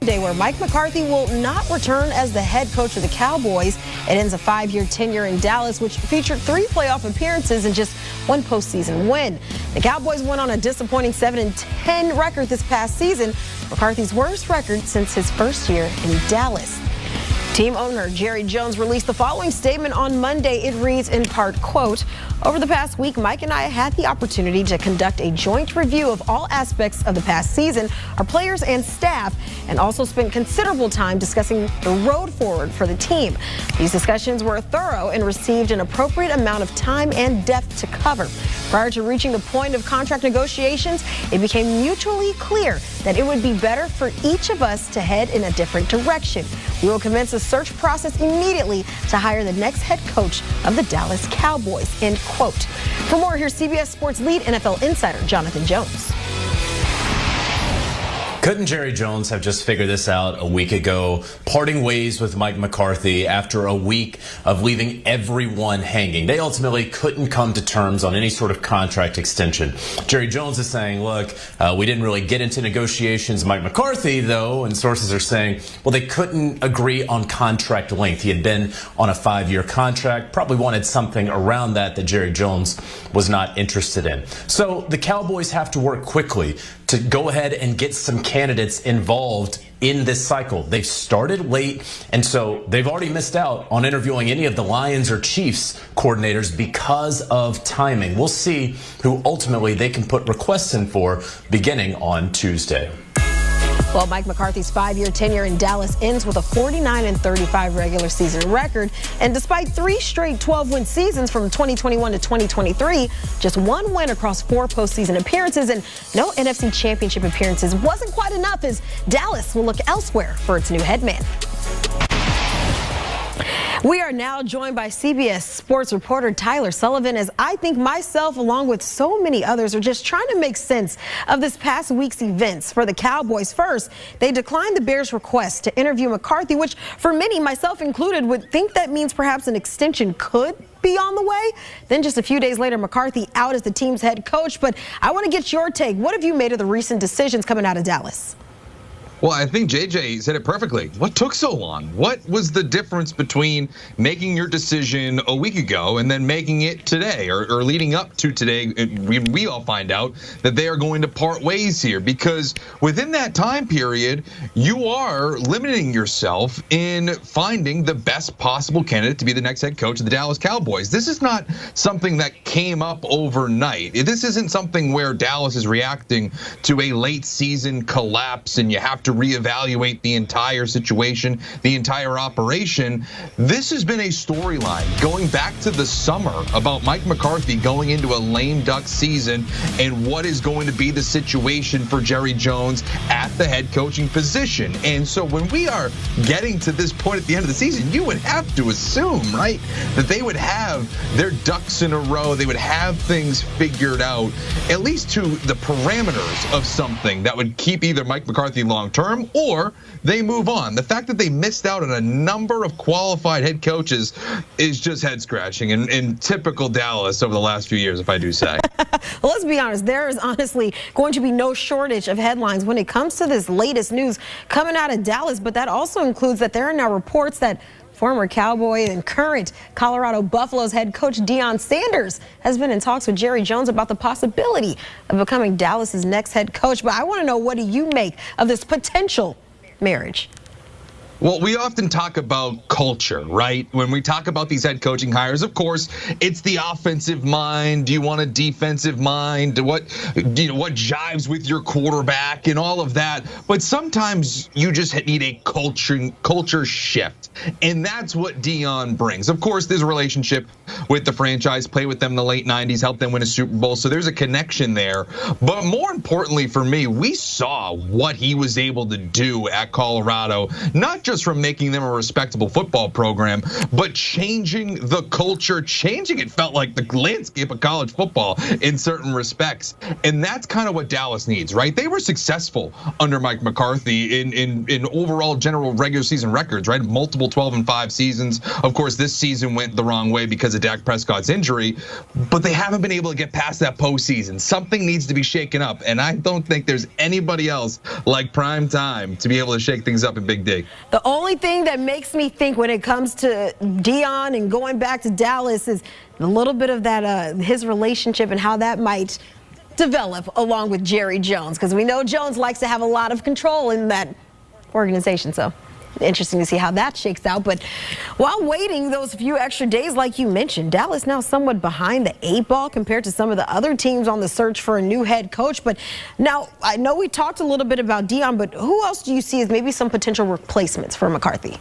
Day where Mike McCarthy will not return as the head coach of the Cowboys. It ends a 5-year tenure in Dallas, which featured 3 playoff appearances and just 1 postseason win. The Cowboys went on a disappointing 7-10 record this past season, McCarthy's worst record since his first year in Dallas. Team owner Jerry Jones released the following statement on Monday. It reads in part, quote, "Over the past week, Mike and I had the opportunity to conduct a joint review of all aspects of the past season, our players and staff, and also spent considerable time discussing the road forward for the team. These discussions were thorough and received an appropriate amount of time and depth to cover. Prior to reaching the point of contract negotiations, it became mutually clear that it would be better for each of us to head in a different direction. We will commence a search process immediately to hire the next head coach of the Dallas Cowboys," end quote. For more, here's CBS Sports lead NFL insider Jonathan Jones. Couldn't Jerry Jones have just figured this out a week ago, parting ways with Mike McCarthy after a week of leaving everyone hanging? They ultimately couldn't come to terms on any sort of contract extension. Jerry Jones is saying, look, we didn't really get into negotiations. Mike McCarthy, though, and sources are saying, well, they couldn't agree on contract length. He had been on a 5-year contract, probably wanted something around that Jerry Jones was not interested in. So the Cowboys have to work quickly to go ahead and get some candidates involved in this cycle. They've started late, and so they've already missed out on interviewing any of the Lions or Chiefs coordinators because of timing. We'll see who ultimately they can put requests in for beginning on Tuesday. Well, Mike McCarthy's 5-year tenure in Dallas ends with a 49-35 regular season record. And despite 3 straight 12-win seasons from 2021 to 2023, just 1 win across 4 postseason appearances and no NFC Championship appearances wasn't quite enough, as Dallas will look elsewhere for its new head man. We are now joined by CBS Sports reporter Tyler Sullivan, as I think myself, along with so many others, are just trying to make sense of this past week's events for the Cowboys. First, they declined the Bears' request to interview McCarthy, which for many, myself included, would think that means perhaps an extension could be on the way. Then just a few days later, McCarthy out as the team's head coach. But I want to get your take. What have you made of the recent decisions coming out of Dallas? Well, I think JJ said it perfectly. What took so long? What was the difference between making your decision a week ago and then making it today, or leading up to today? We all find out that they are going to part ways here, because within that time period, you are limiting yourself in finding the best possible candidate to be the next head coach of the Dallas Cowboys. This is not something that came up overnight. This isn't something where Dallas is reacting to a late season collapse and you have to reevaluate the entire situation, the entire operation. This has been a storyline going back to the summer about Mike McCarthy going into a lame duck season and what is going to be the situation for Jerry Jones at the head coaching position. And so when we are getting to this point at the end of the season, you would have to assume, right, that they would have their ducks in a row. They would have things figured out, at least to the parameters of something that would keep either Mike McCarthy long-term or they move on. The fact that they missed out on a number of qualified head coaches is just head scratching and typical Dallas over the last few years, if I do say. Well, let's be honest, there is honestly going to be no shortage of headlines when it comes to this latest news coming out of Dallas, but that also includes that there are now reports that former Cowboy and current Colorado Buffaloes head coach Deion Sanders has been in talks with Jerry Jones about the possibility of becoming Dallas's next head coach. But I want to know, what do you make of this potential marriage? Well, we often talk about culture, right? When we talk about these head coaching hires, of course, it's the offensive mind. Do you want a defensive mind? What jives with your quarterback and all of that? But sometimes you just need a culture shift, and that's what Deion brings. Of course, there's a relationship with the franchise, played with them in the late 90s, helped them win a Super Bowl, so there's a connection there. But more importantly for me, we saw what he was able to do at Colorado, not just from making them a respectable football program, but changing the culture, changing, it felt like, the landscape of college football in certain respects. And that's kind of what Dallas needs, right? They were successful under Mike McCarthy in overall general regular season records, right? Multiple 12-5 seasons. Of course, this season went the wrong way because of of Dak Prescott's injury, but they haven't been able to get past that postseason. Something needs to be shaken up, and I don't think there's anybody else like Prime Time to be able to shake things up in Big D. The only thing that makes me think when it comes to Deion and going back to Dallas is a little bit of that his relationship and how that might develop along with Jerry Jones, because we know Jones likes to have a lot of control in that organization. So interesting to see how that shakes out. But while waiting those few extra days, like you mentioned, Dallas now somewhat behind the 8 ball compared to some of the other teams on the search for a new head coach. But now I know we talked a little bit about Deion, but who else do you see as maybe some potential replacements for McCarthy?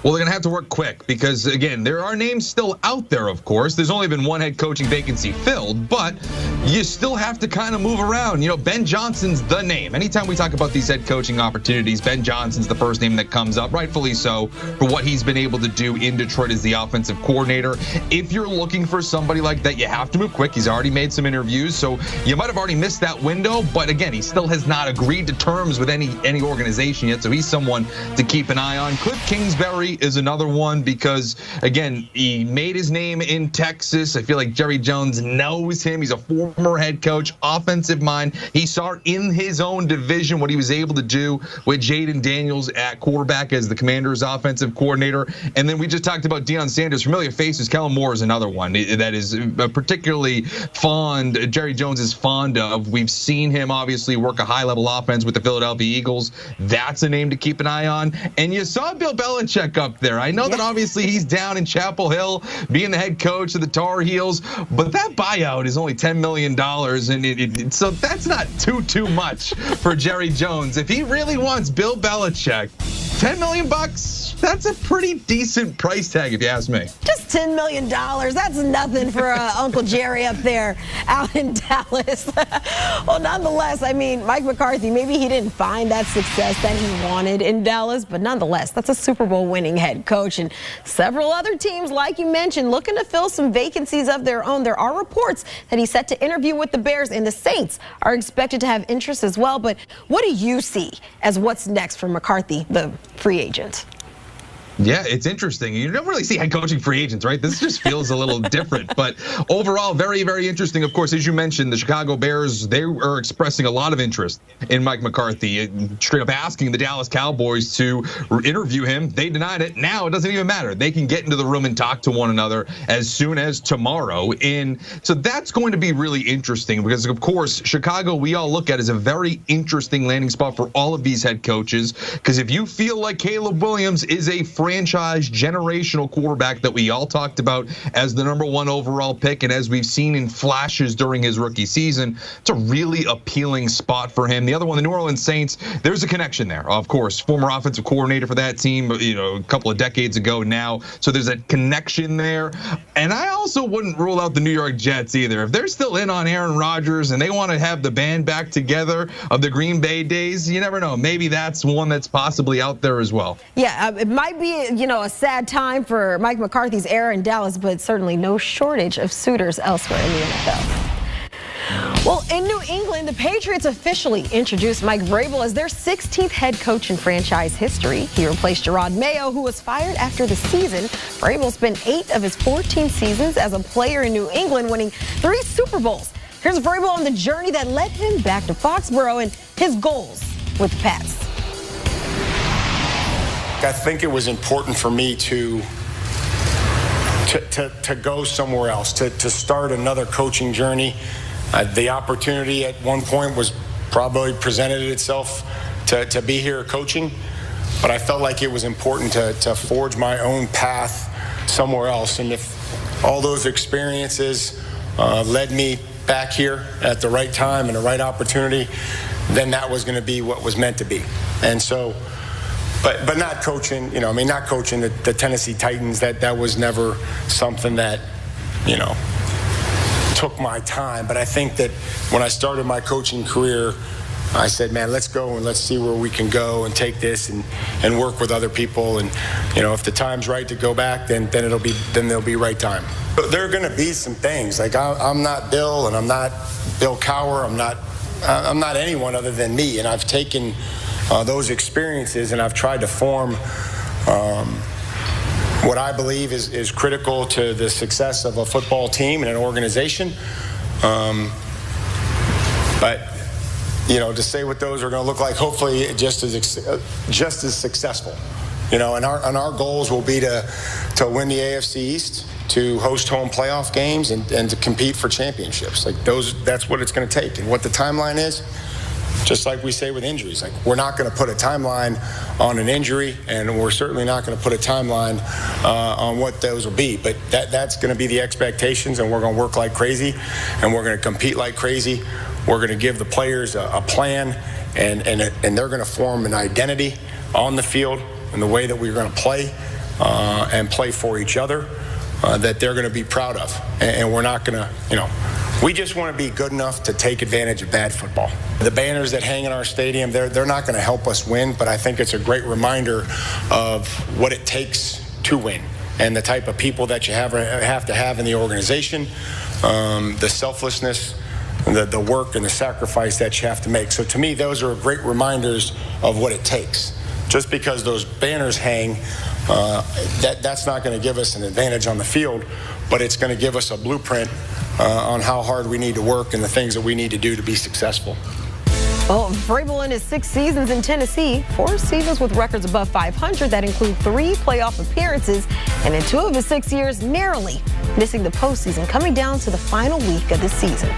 Well, they're going to have to work quick because, again, there are names still out there, of course. There's only been one head coaching vacancy filled, but you still have to kind of move around. You know, Ben Johnson's the name. Anytime we talk about these head coaching opportunities, Ben Johnson's the first name that comes up, rightfully so, for what he's been able to do in Detroit as the offensive coordinator. If you're looking for somebody like that, you have to move quick. He's already made some interviews, so you might have already missed that window. But again, he still has not agreed to terms with any organization yet, so he's someone to keep an eye on. Cliff Kingsbury is another one because, again, he made his name in Texas. I feel like Jerry Jones knows him. He's a former head coach, offensive mind. He saw in his own division what he was able to do with Jaden Daniels at quarterback as the Commanders' offensive coordinator. And then we just talked about Deion Sanders. Familiar faces. Kellen Moore is another one that is particularly fond. Jerry Jones is fond of. We've seen him obviously work a high-level offense with the Philadelphia Eagles. That's a name to keep an eye on. And you saw Bill Belichick up there. I know that obviously he's down in Chapel Hill being the head coach of the Tar Heels, but that buyout is only $10 million, and so that's not too much for Jerry Jones. If he really wants Bill Belichick, $10 million bucks, that's a pretty decent price tag if you ask me. Just $10 million. That's nothing for Uncle Jerry up there out in Dallas. Well, nonetheless, I mean, Mike McCarthy, maybe he didn't find that success that he wanted in Dallas, but nonetheless, that's a Super Bowl winning head coach. And several other teams, like you mentioned, looking to fill some vacancies of their own. There are reports that he's set to interview with the Bears, and the Saints are expected to have interest as well. But what do you see as what's next for McCarthy, the free agent? Yeah, it's interesting. You don't really see head coaching free agents, right? This just feels a little different. But overall, very, very interesting. Of course, as you mentioned, the Chicago Bears, they are expressing a lot of interest in Mike McCarthy, straight up asking the Dallas Cowboys to interview him. They denied it. Now it doesn't even matter. They can get into the room and talk to one another as soon as tomorrow. And so that's going to be really interesting because, of course, Chicago, we all look at as a very interesting landing spot for all of these head coaches. Because if you feel like Caleb Williams is a franchise generational quarterback that we all talked about as the #1 overall pick, and as we've seen in flashes during his rookie season, it's a really appealing spot for him. The other one, the New Orleans Saints, there's a connection there. Of course, former offensive coordinator for that team, a couple of decades ago now. So there's a connection there. And I also wouldn't rule out the New York Jets either. If they're still in on Aaron Rodgers and they want to have the band back together of the Green Bay days, you never know. Maybe that's one that's possibly out there as well. Yeah, it might be a sad time for Mike McCarthy's era in Dallas, but certainly no shortage of suitors elsewhere in the NFL. Well, in New England, the Patriots officially introduced Mike Vrabel as their 16th head coach in franchise history. He replaced Gerard Mayo, who was fired after the season. Vrabel spent 8 of his 14 seasons as a player in New England, winning 3 Super Bowls. Here's Vrabel on the journey that led him back to Foxborough and his goals with the Pats. I think it was important for me to go somewhere else, to start another coaching journey. The opportunity at one point was probably presented itself to be here coaching, but I felt like it was important to forge my own path somewhere else. And if all those experiences led me back here at the right time and the right opportunity, then that was going to be what was meant to be. And so, but not coaching, not coaching the Tennessee Titans. That was never something that, took my time. But I think that when I started my coaching career, I said, man, let's go and let's see where we can go and take this and work with other people. And, if the time's right to go back, then there'll be right time. But there are going to be some things like I'm not Bill and I'm not Bill Cowher. I'm not anyone other than me. And I've taken those experiences and I've tried to form what I believe is critical to the success of a football team and an organization. But to say what those are going to look like, hopefully just as successful. And our goals will be to win the AFC East, to host home playoff games, and to compete for championships. That's what it's going to take. And what the timeline is, just like we say with injuries, we're not going to put a timeline on an injury, and we're certainly not going to put a timeline on what those will be. But that's going to be the expectations, and we're going to work like crazy, and we're going to compete like crazy. We're going to give the players a plan, and they're going to form an identity on the field and the way that we're going to play and play for each other that they're going to be proud of. And we're not going to, we just want to be good enough to take advantage of bad football. The banners that hang in our stadium, they're not going to help us win, but I think it's a great reminder of what it takes to win and the type of people that you have to have in the organization, the selflessness, the work and the sacrifice that you have to make. So to me, those are great reminders of what it takes. Just because those banners hang, that's not going to give us an advantage on the field, but it's going to give us a blueprint on how hard we need to work and the things that we need to do to be successful. Well, Vrabel in his 6 seasons in Tennessee, 4 seasons with records above 500 that include 3 playoff appearances, and in 2 of his 6 years, narrowly missing the postseason, coming down to the final week of the season.